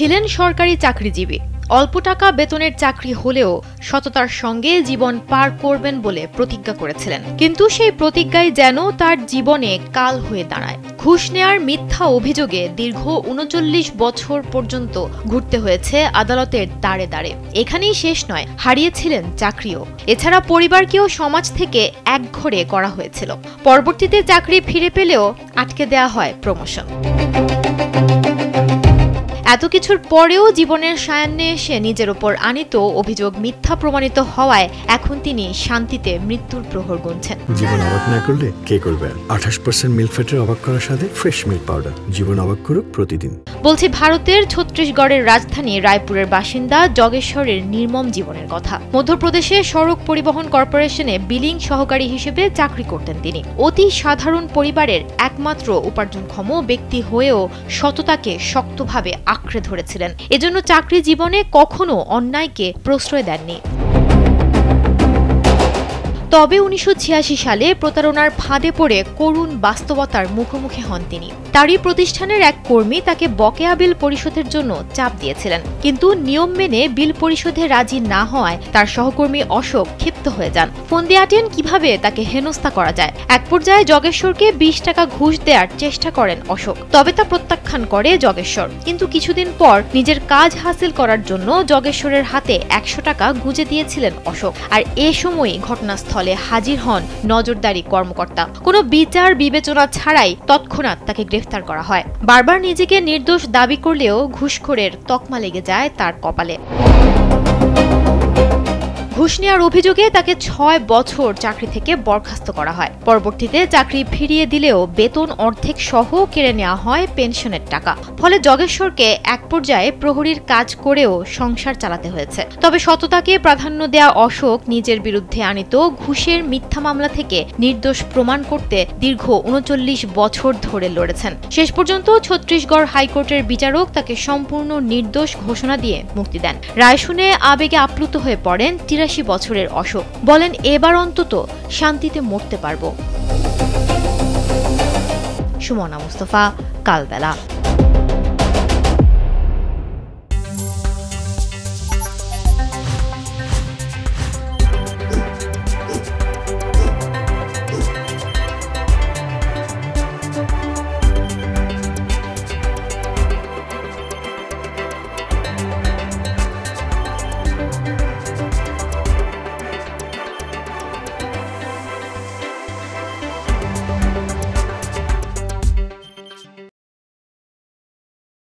ছিলেন সরকারি চাকরিজীবী। অল্প টাকা বেতনের চাকরি হলেও সততার সঙ্গে জীবন পার করবেন বলে প্রতিজ্ঞা করেছিলেন, কিন্তু সেই প্রতিজ্ঞাই যেন তার জীবনে কাল হয়ে দাঁড়ায়। ঘুষ নেয়ার মিথ্যা অভিযোগে দীর্ঘ ৩৯ বছর পর্যন্ত ঘুরতে হয়েছে আদালতের দাঁড়ে দাঁড়ে। এখানেই শেষ নয়, হারিয়েছিলেন চাকরিও। এছাড়া পরিবারকেও সমাজ থেকে একঘরে করা হয়েছিল। পরবর্তীতে চাকরি ফিরে পেলেও আটকে দেয়া হয় প্রমোশন। এত কিছুর পরেও জীবনের সায়ান্নে এসে নিজের উপর আনিত অভিযোগ মিথ্যা প্রমাণিত হওয়ায় এখন তিনি শান্তিতে মৃত্যুর প্রহর গুনছেন। জীবন অবাক না করলে কে করবে? 28% মিল্ক ফ্যাটের অবাক করার সাথে ফ্রেশ মিল্ক পাউডার। জীবন অবাক করুক প্রতিদিন। বলছি ভারতের ছত্তিশগড়ের রাজধানী রায়পুরের বাসিন্দা জগেশ্বরের নির্মম জীবনের কথা। মধ্যপ্রদেশে সড়ক পরিবহন কর্পোরেশনে বিলিং সহকারী হিসেবে চাকরি করতেন তিনি। অতি সাধারণ পরিবারের একমাত্র উপার্জনক্ষম ব্যক্তি হয়েও সততাকে শক্তভাবে আঁকড়ে ধরেছিলেন। এজন্য চাকরি জীবনে কখনো অন্যায়কে প্রশ্রয় দেননি। তবে ১৯৮৬ সালে প্রতারণার ফাঁদে পড়ে করুণ বাস্তবতার মুখোমুখি হন তিনি। তারই প্রতিষ্ঠানের এক কর্মী তাকে বকেয়া বিল পরিশোধের জন্য চাপ দিয়েছিলেন, কিন্তু নিয়ম মেনে বিল পরিশোধে রাজি না হওয়ায় তার সহকর্মী অশোক ক্ষিপ্ত হয়ে যান। ফোন দিয়ে আটেন কিভাবে তাকে হেনস্থা করা যায়। এক পর্যায়ে জগেশ্বরকে ২০ টাকা ঘুষ দেওয়ার চেষ্টা করেন অশোক, তবে তা প্রত্যাখ্যান করে জগেশ্বর। কিন্তু কিছুদিন পর নিজের কাজ হাসিল করার জন্য জগেশ্বরের হাতে ১০০ টাকা গুঁজে দিয়েছিলেন অশোক। আর এ সময়ই ঘটনাস্থল হাজির হন নজরদারি কর্মকর্তা। কোনো বিচার বিবেচনা ছাড়াই তৎক্ষণাৎ তাকে গ্রেফতার করা হয়। বারবার নিজেকে নির্দোষ দাবি করলেও ঘুষখোরের তকমা লেগে যায় তার কপালে। ঘুষ নেওয়ার অভিযোগে তাকে ৬ বছর চাকরি থেকে বরখাস্ত করা হয়। পরবর্তীতে চাকরি ফিরিয়ে দিলেও বেতন অর্ধেক সহ কেড়ে নেওয়া হয় পেনশনের টাকা। ফলে জগেশ্বরকে এক পর্যায়ে প্রহরীর কাজ করেও সংসার চালাতে হয়েছে। তবে সততাকে প্রাধান্য দেয়া অশোক নিজের বিরুদ্ধে আনিত ঘুষের মিথ্যা মামলা থেকে নির্দোষ প্রমাণ করতে দীর্ঘ ৩৯ বছর ধরে লড়েছেন। শেষ পর্যন্ত ছত্তিশগড় হাইকোর্টের বিচারক তাকে সম্পূর্ণ নির্দোষ ঘোষণা দিয়ে মুক্তি দেন। রায় শুনে আবেগে আপ্লুত হয়ে পড়েন ৮৩ বছরের অশোক। বলেন, এবার অন্তত শান্তিতে মরতে পারবো। সুমনা মুস্তফা, কালবেলা।